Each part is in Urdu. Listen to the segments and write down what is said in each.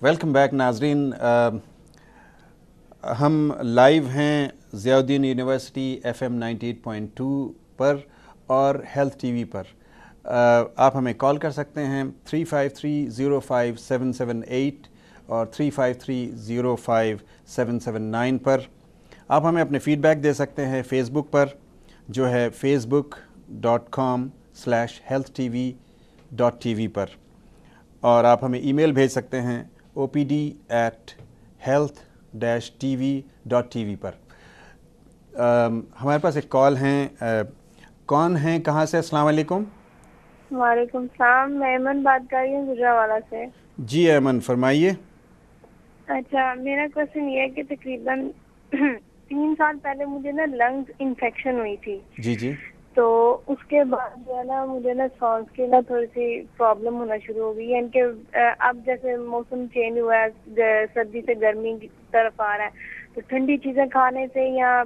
ویلکم بیک ناظرین. ہم لائیو ہیں ضیاءالدین یونیورسٹی FM 98.2 پر اور ہیلتھ ٹی وی پر. آپ ہمیں کال کر سکتے ہیں 353-05-778 اور 353-05-779 پر. آپ ہمیں اپنے فیڈ بیک دے سکتے ہیں فیس بک پر جو ہے facebook.com/healthtv.tv پر, اور آپ ہمیں ای میل بھیج سکتے ہیں opd@health-tv.tv پر. ہمارے پاس ایک کال ہیں. کون ہیں, کہاں سے؟ السلام علیکم. وعلیکم السلام. میں ایمن بات کر رہی ہوں گجرانوالہ سے. جی ایمن, فرمائیے. اچھا, میرا کوشچن یہ ہے کہ تقریباً 3 سال پہلے مجھے نا لنگز انفیکشن ہوئی تھی. جی جی. تو اس کے بعد جو ہے نا مجھے نا سانس کی نا تھوڑی سی پرابلم ہونا شروع ہو گئی. یعنی کہ اب جیسے موسم چینج ہوا ہے, سردی سے گرمی کی طرف آ رہا ہے, تو ٹھنڈی چیزیں کھانے سے یا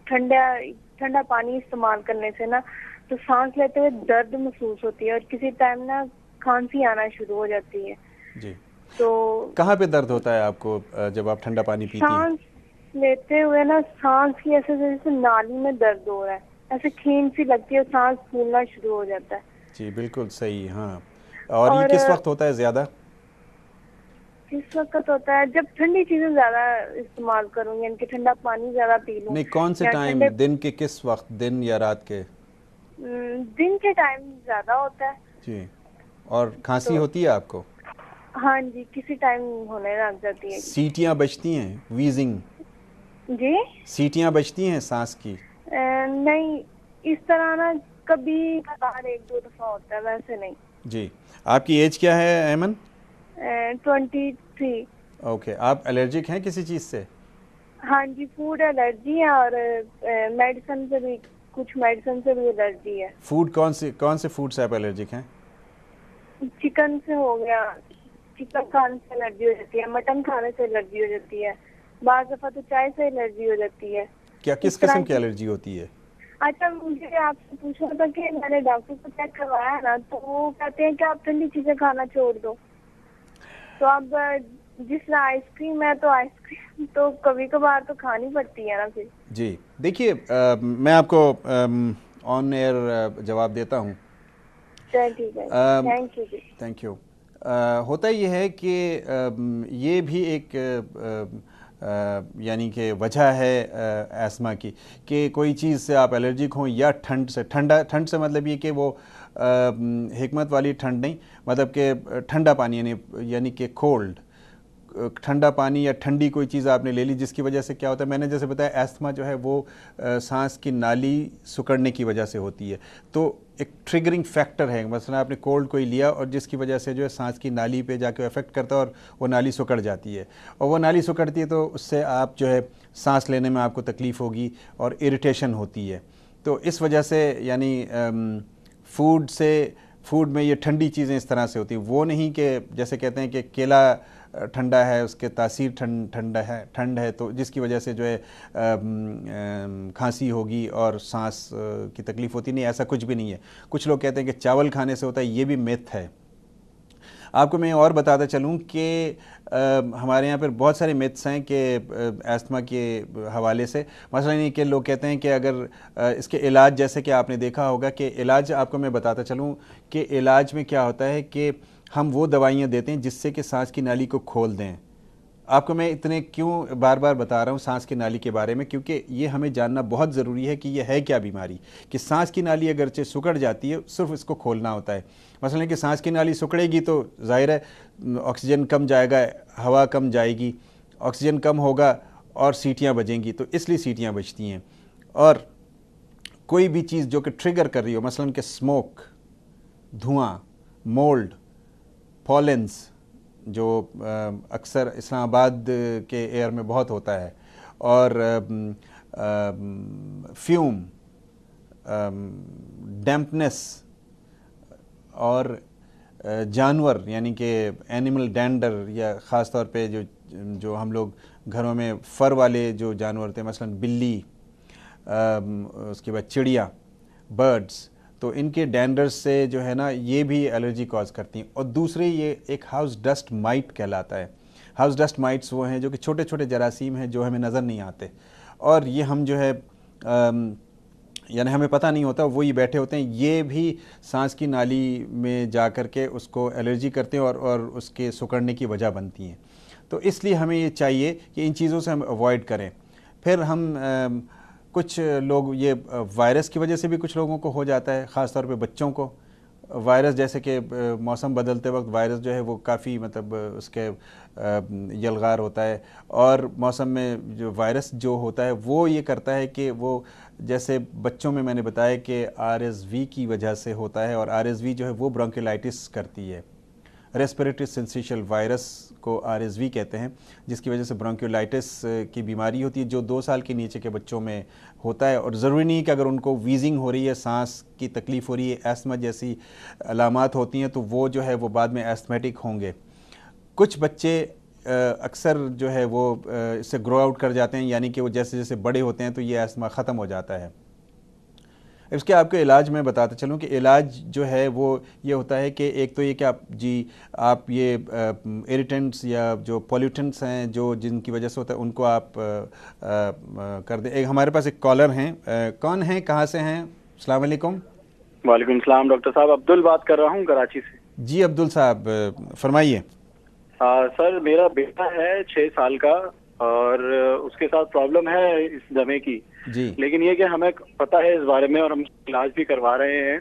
ٹھنڈا پانی استعمال کرنے سے نا تو سانس لیتے ہوئے درد محسوس ہوتی ہے, اور کسی ٹائم نا کھانسی آنا شروع ہو جاتی ہے. جی. تو کہاں پہ درد ہوتا ہے آپ کو جب آپ ٹھنڈا پانی پیتی ہیں؟ سانس لیتے ہوئے نا سانس کی ایسے جیسے نالی میں درد ہو رہا ہے, ایسے کھین سی لگتی ہے, سانس پھولنا شروع ہو جاتا ہے. جی بالکل صحیح. ہاں, اور یہ کس وقت ہوتا ہے زیادہ؟ اس وقت ہوتا ہے جب ٹھنڈی چیزیں زیادہ استعمال کروں, یعنی کہ ٹھنڈا پانی زیادہ پی لوں. نہیں, کون سے ٹائم, دن کے کس وقت, دن یا رات کے؟ دن کے ٹائم زیادہ ہوتا ہے. جی. اور کھانسی ہوتی ہے آپ کو؟ ہاں جی, کسی ٹائم ہونے لگ جاتی ہے. سیٹیاں بجتی ہیں, ویزنگ؟ جی, سیٹیاں بجتی ہیں سانس کی؟ نہیں, اس طرح نا کبھی کبھار 1-2 دفعہ ہوتا ہے, ویسے نہیں. جی. آپ کی ایج کیا ہے ایمن؟ 23. اوکے. آپ الرجک ہیں کسی چیز سے؟ ہاں جی, فوڈ الرجی ہے, اور میڈیسن سے بھی, کچھ میڈیسن سے بھی الرجی ہے. فوڈ کون سے فوڈ سے آپ الرجک ہیں؟ چکن سے ہو گیا, چکن کھانے سے الرجی ہو جاتی ہے, مٹن کھانے سے الرجی ہو جاتی ہے, بعض دفعہ تو چائے سے الرجی ہو جاتی ہے. کیا کس قسم کی الرجی ہوتی ہے؟ اچھا, مجھے آپ سے پوچھنا تھا کہ میں نے ڈاکٹر کو چیک کروایا ہے نا, تو وہ کہتے ہیں کہ آپ ٹھنڈی چیزیں کھانا چھوڑ دو. تو اب جس طرح آئس کریم ہے, تو آئس کریم تو کبھی کبھار تو کھانی پڑتی ہے نا پھر. جی دیکھیے, میں آپ کو آن ایئر جواب دیتا ہوں. ٹھیک ہے, thank you ji. Thank you. ہوتا یہ ہے کہ یہ بھی ایک یعنی کہ وجہ ہے ایسما کی, کہ کوئی چیز سے آپ الرجک ہوں, یا ٹھنڈ سے مطلب یہ کہ وہ حکمت والی ٹھنڈ نہیں, مطلب کہ ٹھنڈا پانی یعنی کہ کولڈ, ٹھنڈا پانی یا ٹھنڈی کوئی چیز آپ نے لے لی, جس کی وجہ سے کیا ہوتا ہے, میں نے جیسے بتایا ایستھما جو ہے وہ سانس کی نالی سکڑنے کی وجہ سے ہوتی ہے. تو ایک ٹریگرنگ فیکٹر ہے, مثلا آپ نے کولڈ کوئی لیا اور جس کی وجہ سے جو ہے سانس کی نالی پہ جا کے افیکٹ کرتا ہے اور وہ نالی سکڑ جاتی ہے, اور وہ نالی سکڑتی ہے تو اس سے آپ جو ہے سانس لینے میں آپ کو تکلیف ہوگی اور اریٹیشن ہوتی ہے. تو اس وجہ سے یعنی فوڈ میں یہ ٹھنڈی چیزیں اس طرح سے ہوتی ہیں. وہ نہیں کہ جیسے کہتے ہیں کہ کیلا ٹھنڈا ہے, اس کے تاثیر ٹھنڈ ہے, تو جس کی وجہ سے جو ہے کھانسی ہوگی اور سانس کی تکلیف ہوتی. نہیں, ایسا کچھ بھی نہیں ہے. کچھ لوگ کہتے ہیں کہ چاول کھانے سے ہوتا ہے, یہ بھی میتھ ہے. آپ کو میں اور بتاتا چلوں کہ ہمارے یہاں پر بہت سارے میتھس ہیں کہ ایستھما کے حوالے سے. مثلا یہ کہ لوگ کہتے ہیں کہ اگر اس کے علاج, جیسے کہ آپ نے دیکھا ہوگا کہ علاج, آپ کو میں بتاتا چلوں کہ علاج میں کیا ہوتا ہے کہ ہم وہ دوائیاں دیتے ہیں جس سے کہ سانس کی نالی کو کھول دیں. آپ کو میں اتنے کیوں بار بار بتا رہا ہوں سانس کی نالی کے بارے میں, کیونکہ یہ ہمیں جاننا بہت ضروری ہے کہ یہ ہے کیا بیماری. کہ سانس کی نالی اگرچہ سکڑ جاتی ہے, صرف اس کو کھولنا ہوتا ہے. مثلا کہ سانس کی نالی سکڑے گی تو ظاہر ہے آکسیجن کم جائے گا, ہوا کم جائے گی, آکسیجن کم ہوگا اور سیٹیاں بجیں گی, تو اس لیے سیٹیاں بجتی ہیں. اور کوئی بھی چیز جو کہ ٹریگر کر رہی ہو, مثلا کہ اسموک, دھواں, مولڈ, پالنس, جو اکثر اسلام آباد کے ایئر میں بہت ہوتا ہے, اور فیوم, ڈیمپنس, اور جانور یعنی کہ اینیمل ڈینڈر, یا خاص طور پہ جو ہم لوگ گھروں میں فر والے جو جانور تھے, مثلا بلی, اس کے بعد چڑیا, برڈز, تو ان کے ڈینڈرز سے جو ہے نا یہ بھی الرجی کاز کرتی ہیں. اور دوسری یہ ایک ہاؤس ڈسٹ مائٹ کہلاتا ہے. ہاؤس ڈسٹ مائٹس وہ ہیں جو کہ چھوٹے چھوٹے جراثیم ہیں جو ہمیں نظر نہیں آتے, اور یہ ہم جو ہے یعنی ہمیں پتہ نہیں ہوتا, وہی بیٹھے ہوتے ہیں, یہ بھی سانس کی نالی میں جا کر کے اس کو الرجی کرتے ہیں اور اس کے سکڑنے کی وجہ بنتی ہیں. تو اس لیے ہمیں یہ چاہیے کہ ان چیزوں سے ہم اوائڈ کریں. پھر ہم کچھ لوگ یہ وائرس کی وجہ سے بھی کچھ لوگوں کو ہو جاتا ہے, خاص طور پہ بچوں کو وائرس, جیسے کہ موسم بدلتے وقت وائرس جو ہے وہ کافی مطلب اس کے یلغار ہوتا ہے, اور موسم میں جو وائرس جو ہوتا ہے وہ یہ کرتا ہے کہ وہ جیسے بچوں میں نے بتایا کہ RSV کی وجہ سے ہوتا ہے, اور RSV جو ہے وہ برونکیولائٹس کرتی ہے. ریسپیریٹری سنسیشل وائرس کو RSV کہتے ہیں, جس کی وجہ سے برونکیولائٹس کی بیماری ہوتی ہے جو 2 سال کے نیچے کے بچوں میں ہوتا ہے. اور ضروری نہیں کہ اگر ان کو ویزنگ ہو رہی ہے, سانس کی تکلیف ہو رہی ہے, ایسما جیسی علامات ہوتی ہیں تو وہ جو ہے وہ بعد میں ایستھمیٹک ہوں گے. کچھ بچے اکثر جو ہے وہ اس سے گرو آؤٹ کر جاتے ہیں, یعنی کہ وہ جیسے جیسے بڑے ہوتے ہیں تو یہ ایسما ختم ہو جاتا ہے. اس کے آپ کو علاج میں بتاتا چلوں کہ علاج جو ہے وہ یہ ہوتا ہے کہ ایک تو یہ کہ آپ یہ ایریٹنٹس یا جو پولیوٹنٹس ہیں جو جن کی وجہ سے ہوتا ہے ان کو آپ کر دیں. ہمارے پاس ایک کالر ہیں, کون ہیں, کہاں سے ہیں؟ السلام علیکم. وعلیکم السلام ڈاکٹر صاحب, عبدل بات کر رہا ہوں کراچی سے. جی عبدل صاحب فرمائیے. سر میرا بیٹا ہے 6 سال کا اور اس کے ساتھ پرابلم ہے اس دمے کی, جی, لیکن یہ کہ ہمیں پتہ ہے اس بارے میں اور ہم علاج بھی کروا رہے ہیں,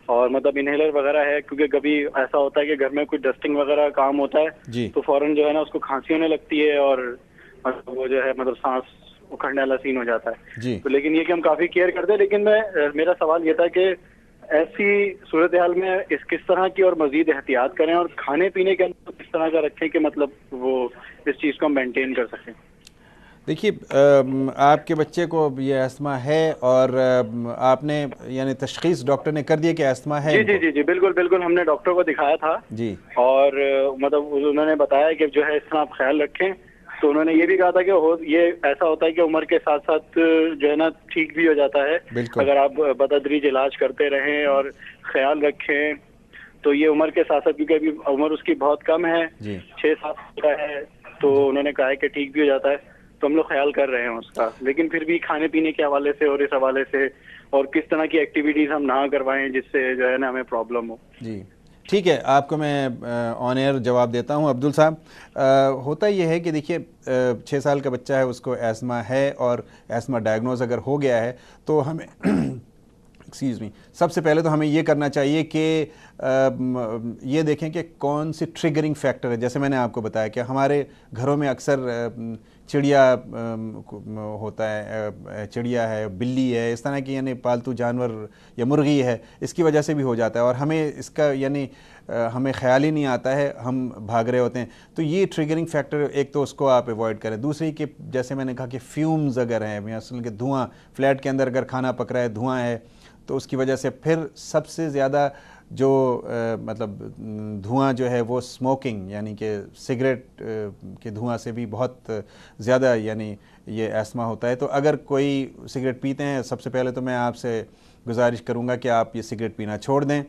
اور مطلب انہیلر وغیرہ ہے, کیونکہ کبھی ایسا ہوتا ہے کہ گھر میں کوئی ڈسٹنگ وغیرہ کام ہوتا ہے جی, تو فوراً جو ہے نا اس کو کھانسی ہونے لگتی ہے اور وہ جو ہے مطلب سانس اکھڑنے والا سین ہو جاتا ہے. جی, تو لیکن یہ کہ ہم کافی کیئر کرتے ہیں, لیکن میرا سوال یہ تھا کہ ایسی صورتحال میں کس طرح کی اور مزید احتیاط کریں اور کھانے پینے کے اندر کس طرح کا رکھیں کہ مطلب وہ اس چیز کو ہم مینٹین کر سکیں. دیکھیے آپ کے بچے کو یہ ایسما ہے اور آپ نے یعنی تشخیص ڈاکٹر نے کر دیا کہ ایسما ہے؟ جی بالکل بالکل, ہم نے ڈاکٹر کو دکھایا تھا جی, اور مطلب انہوں نے بتایا کہ جو ہے اس طرح آپ خیال رکھیں. تو انہوں نے یہ بھی کہا تھا کہ یہ ایسا ہوتا ہے کہ عمر کے ساتھ ساتھ جو ہے نا ٹھیک بھی ہو جاتا ہے اگر آپ بتدریج علاج کرتے رہیں اور خیال رکھیں. تو یہ عمر کے ساتھ ساتھ, کیونکہ ابھی عمر اس کی بہت کم ہے, 6-7 کا ہے, تو انہوں نے کہا ہے کہ ٹھیک بھی ہو جاتا ہے. تو ہم لوگ خیال کر رہے ہیں اس کا, لیکن پھر بھی کھانے پینے کے حوالے سے اور اس حوالے سے اور کس طرح کی ایکٹیویٹیز ہم نہ کروائیں جس سے جو ہے نا ہمیں پرابلم ہو. جی ٹھیک ہے, آپ کو میں آن ایئر جواب دیتا ہوں. عبدل صاحب, ہوتا یہ ہے کہ دیکھیے 6 سال کا بچہ ہے, اس کو ایسما ہے, اور ایسما ڈائگنوز اگر ہو گیا ہے تو ہمیں سب سے پہلے تو ہمیں یہ کرنا چاہیے کہ یہ دیکھیں کہ کون سی ٹریگرنگ فیکٹر ہے. جیسے میں نے آپ کو بتایا کہ ہمارے گھروں میں اکثر چڑیا ہوتا ہے, چڑیا ہے, بلی ہے, اس طرح کی یعنی پالتو جانور یا مرغی ہے, اس کی وجہ سے بھی ہو جاتا ہے, اور ہمیں اس کا یعنی ہمیں خیال ہی نہیں آتا ہے, ہم بھاگ رہے ہوتے ہیں. تو یہ ٹریگرنگ فیکٹر ایک تو اس کو آپ ایوائڈ کریں. دوسری کہ جیسے میں نے کہا کہ فیومز اگر ہیں, مثلاً کہ دھواں, فلیٹ کے اندر اگر کھانا پک رہا ہے, دھواں ہے, تو اس کی وجہ سے پھر سب سے زیادہ جو مطلب دھواں جو ہے وہ سموکنگ یعنی کہ سگریٹ کے دھواں سے بھی بہت زیادہ یعنی یہ ایسما ہوتا ہے. تو اگر کوئی سگریٹ پیتے ہیں, سب سے پہلے تو میں آپ سے گزارش کروں گا کہ آپ یہ سگریٹ پینا چھوڑ دیں,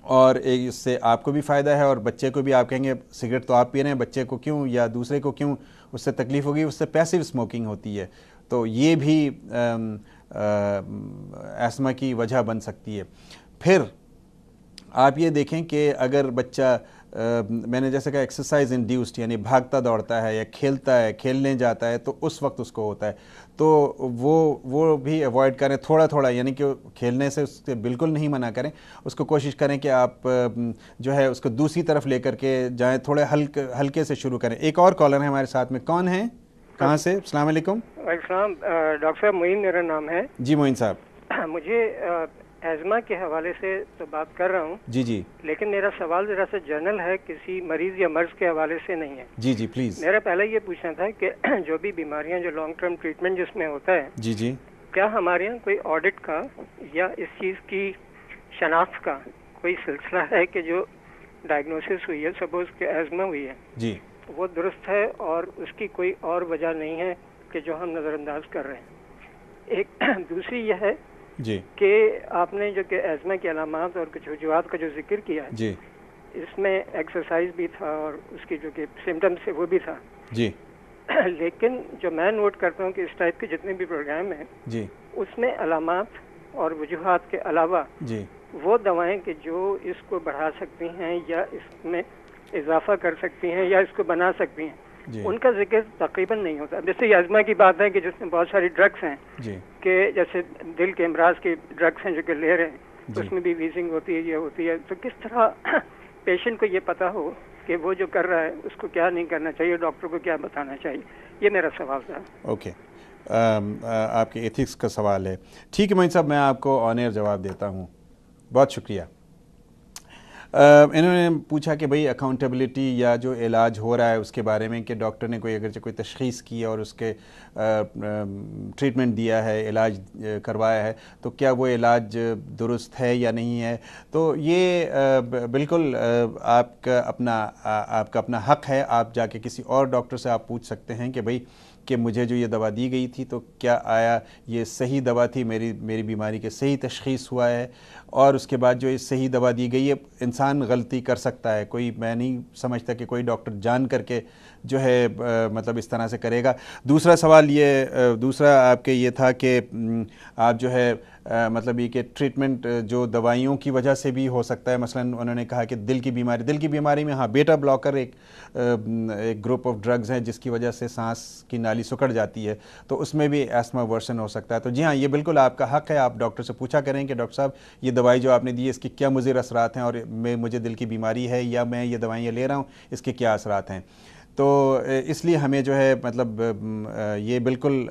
اور اس سے آپ کو بھی فائدہ ہے اور بچے کو بھی. آپ کہیں گے سگریٹ تو آپ پی رہے ہیں, بچے کو کیوں یا دوسرے کو کیوں اس سے تکلیف ہوگی, اس سے پیسیو اسموکنگ ہوتی ہے, تو یہ بھی ایسما کی وجہ بن سکتی ہے. پھر آپ یہ دیکھیں کہ اگر بچہ میں نے جیسے کہا ایکسرسائز انڈیوسڈ یعنی بھاگتا دوڑتا ہے یا کھیلتا ہے, کھیلنے جاتا ہے, تو اس وقت اس کو ہوتا ہے, تو وہ بھی ایوائڈ کریں تھوڑا تھوڑا, یعنی کہ کھیلنے سے اس سے بالکل نہیں منع کریں, اس کو کوشش کریں کہ آپ جو ہے اس کو دوسری طرف لے کر کے جائیں, تھوڑے ہلکے سے شروع کریں. ایک اور کالر ہے ہمارے ساتھ میں, کون ہیں, کہاں سے؟ السلام علیکم. السلام, ڈاکٹر صاحب معین میرا نام ہے. جی معین صاحب. مجھے ایزما کے حوالے سے تو بات کر رہا ہوں, جی, لیکن میرا سوال ذرا سا جنرل ہے, کسی مریض یا مرض کے حوالے سے نہیں ہے. جی پلیز. میرا پہلے یہ پوچھنا تھا کہ جو بھی بیماریاں جو لانگ ٹرم ٹریٹمنٹ جس میں ہوتا ہے, جی, کیا ہمارے یہاں کوئی آڈٹ کا یا اس چیز کی شناخت کا کوئی سلسلہ ہے کہ جو ڈائگنوسس ہوئی ہے, سپوز کہ ایزما ہوئی ہے, جی, وہ درست ہے اور اس کی کوئی اور وجہ نہیں ہے کہ جو ہم نظر انداز کر رہے ہیں. ایک دوسری یہ ہے جی کہ آپ نے جو کہ ایزما کے علامات اور کچھ وجوہات کا جو ذکر کیا ہے جی اس میں ایکسرسائز بھی تھا اور اس کی جو کہ سمٹمس ہے وہ بھی تھا جی لیکن جو میں نوٹ کرتا ہوں کہ اس ٹائپ کے جتنے بھی پروگرام ہیں جی اس میں علامات اور وجوہات کے علاوہ جی وہ دوائیں کہ جو اس کو بڑھا سکتی ہیں یا اس میں اضافہ کر سکتی ہیں یا اس کو بنا سکتی ہیں جی ان کا ذکر تقریباً نہیں ہوتا. جیسے ازما کی بات ہے کہ جس میں بہت ساری ڈرگس ہیں جی کہ جیسے دل کے امراض کی ڈرگس ہیں جو کہ لے رہے ہیں جی اس میں بھی ویزنگ ہوتی ہے یہ ہوتی ہے. تو کس طرح پیشنٹ کو یہ پتا ہو کہ وہ جو کر رہا ہے اس کو کیا نہیں کرنا چاہیے, ڈاکٹر کو کیا بتانا چاہیے, یہ میرا سوال تھا. اوکے آپ کے ایتھکس کا سوال ہے. ٹھیک ہے معین صاحب, میں آپ کو آن ایئر جواب دیتا ہوں. بہت شکریہ. انہوں نے پوچھا کہ بھئی اکاؤنٹیبلٹی یا جو علاج ہو رہا ہے اس کے بارے میں کہ ڈاکٹر نے کوئی اگرچہ کوئی تشخیص کی اور اس کے ٹریٹمنٹ دیا ہے, علاج کروایا ہے, تو کیا وہ علاج درست ہے یا نہیں ہے. تو یہ بالکل آپ کا اپنا حق ہے. آپ جا کے کسی اور ڈاکٹر سے آپ پوچھ سکتے ہیں کہ بھئی کہ مجھے جو یہ دوا دی گئی تھی تو کیا آیا یہ صحیح دوا تھی, میری بیماری کے صحیح تشخیص ہوا ہے, اور اس کے بعد جو یہ صحیح دوا دی گئی ہے. انسان غلطی کر سکتا ہے, کوئی میں نہیں سمجھتا کہ کوئی ڈاکٹر جان کر کے جو ہے مطلب اس طرح سے کرے گا. دوسرا سوال دوسرا آپ کے یہ تھا کہ آپ جو ہے مطلب یہ کہ ٹریٹمنٹ جو دوائیوں کی وجہ سے بھی ہو سکتا ہے. مثلا انہوں نے کہا کہ دل کی بیماری میں ہاں بیٹا بلاکر ایک گروپ آف ڈرگز ہیں جس کی وجہ سے سانس کی نالی سکڑ جاتی ہے, تو اس میں بھی ایسما ورژن ہو سکتا ہے. تو جی ہاں, یہ بالکل آپ کا حق ہے. آپ ڈاکٹر سے پوچھا کریں کہ ڈاکٹر صاحب یہ دوائی جو آپ نے دی ہے اس کے کیا مضر اثرات ہیں, اور مجھے دل کی بیماری ہے یا میں یہ دوائیاں لے رہا ہوں اس کے کیا اثرات ہیں. تو اس لیے ہمیں جو ہے مطلب یہ بالکل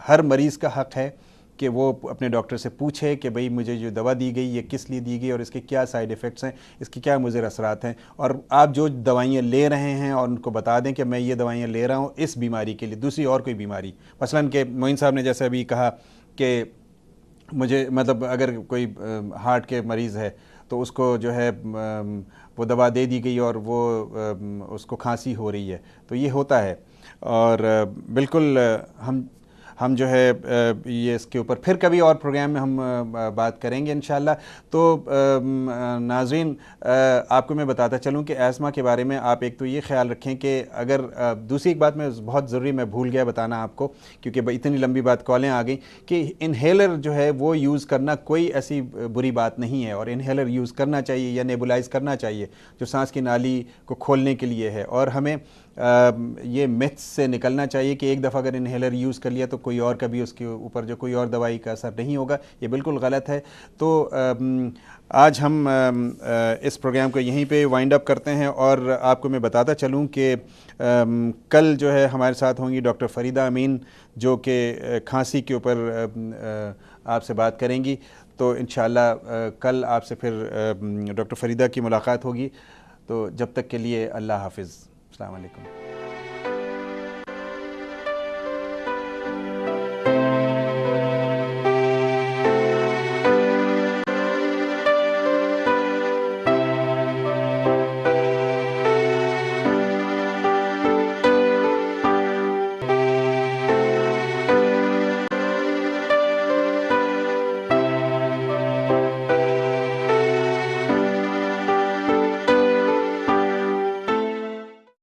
ہر مریض کا حق ہے کہ وہ اپنے ڈاکٹر سے پوچھے کہ بھئی مجھے جو دوا دی گئی یہ کس لیے دی گئی اور اس کے کیا سائیڈ ایفیکٹس ہیں, اس کے کیا مضر اثرات ہیں. اور آپ جو دوائیاں لے رہے ہیں اور ان کو بتا دیں کہ میں یہ دوائیاں لے رہا ہوں اس بیماری کے لیے, دوسری اور کوئی بیماری, مثلا کہ معین صاحب نے جیسے ابھی کہا کہ مجھے مطلب اگر کوئی ہارٹ کے مریض ہے تو اس کو جو ہے وہ دوا دے دی گئی اور وہ اس کو کھانسی ہو رہی ہے, تو یہ ہوتا ہے. اور بالکل ہم جو ہے یہ اس کے اوپر پھر کبھی اور پروگرام میں ہم بات کریں گے انشاءاللہ. تو ناظرین آپ کو میں بتاتا چلوں کہ ایزما کے بارے میں آپ ایک تو یہ خیال رکھیں کہ اگر دوسری ایک بات میں بہت ضروری میں بھول گیا بتانا آپ کو, کیونکہ اتنی لمبی بات کالیں آ گئیں, کہ انہیلر جو ہے وہ یوز کرنا کوئی ایسی بری بات نہیں ہے, اور انہیلر یوز کرنا چاہیے یا نیبولائز کرنا چاہیے جو سانس کی نالی کو کھولنے کے لیے ہے. اور ہمیں یہ میتھس سے نکلنا چاہیے کہ ایک دفعہ اگر انہیلر یوز کر لیا تو کوئی اور کبھی اس کے اوپر جو کوئی اور دوائی کا اثر نہیں ہوگا, یہ بالکل غلط ہے. تو آج ہم اس پروگرام کو یہیں پہ وائنڈ اپ کرتے ہیں, اور آپ کو میں بتاتا چلوں کہ کل جو ہے ہمارے ساتھ ہوں گی ڈاکٹر فریدہ امین جو کہ کھانسی کے اوپر آپ سے بات کریں گی. تو انشاءاللہ کل آپ سے پھر ڈاکٹر فریدہ کی ملاقات ہوگی. تو جب تک کے لیے اللہ حافظ. السلام علیکم.